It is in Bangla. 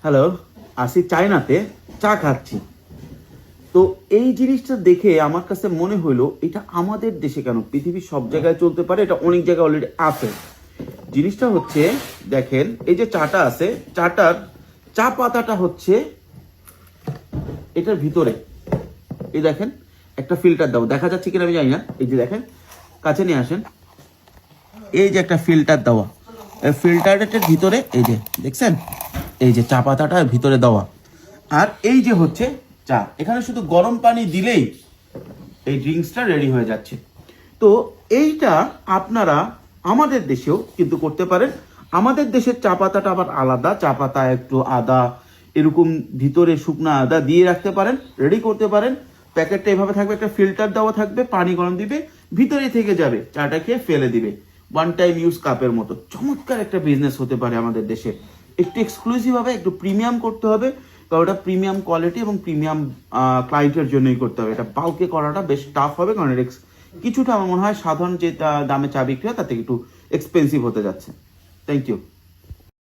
হ্যালো, আসি চায়নাতে, চা খাচ্ছি। তো এই জিনিসটা দেখে আমার কাছে মনে হলো এটা আমাদের দেশে কেন, পৃথিবীর সব জায়গায় চলতে পারে, এটা অনেক জায়গায় অলরেডি আছে। জিনিসটা হচ্ছে, দেখেন এই যে চাটা আছে, চাটার চা পাতাটা হচ্ছে এটার ভিতরে। এই দেখেন একটা ফিল্টার দাও, দেখা যাচ্ছে কিনা আমি জানি না। এই যে দেখেন, কাছে নিয়ে আসেন, এই যে একটা ফিল্টার দেওয়া, এই ফিল্টারটার ভিতরে এই যে দেখছেন, এই যে চা পাতাটার ভিতরে দেওয়া। আর এই যে হচ্ছে চা, এখানে শুধু গরম পানি দিলেই এই ড্রিঙ্কসটা রেডি হয়ে যাচ্ছে। তো এইটা আপনারা আমাদের দেশেও কিন্তু করতে পারেন। আমাদের দেশের চা পাতাটা আবার আলাদা, চা পাতা একটু আদা এরকম ভিতরে শুকনা আদা দিয়ে রাখতে পারেন, রেডি করতে পারেন। প্যাকেটটা এভাবে থাকবে, একটা ফিল্টার দেওয়া থাকবে, পানি গরম দিবে, ভিতরে থেকে যাবে, চাটা খেয়ে ফেলে দিবে, ওয়ান টাইম ইউজ কাপের মতো। চমৎকার একটা বিজনেস হতে পারে আমাদের দেশে। একটু এক্সক্লুসিভ হবে, একটু প্রিমিয়াম করতে হবে, কারণ ওটা প্রিমিয়াম কোয়ালিটি এবং প্রিমিয়াম ক্লায়েন্টের জন্যই করতে হবে। এটা বাল্কে করাটা বেশ টাফ হবে, কারণ এটা কিছুটা আমার মনে হয় সাধারণ যে দামে চা বিক্রি হয় তার থেকে একটু এক্সপেন্সিভ হতে যাচ্ছে। Thank you.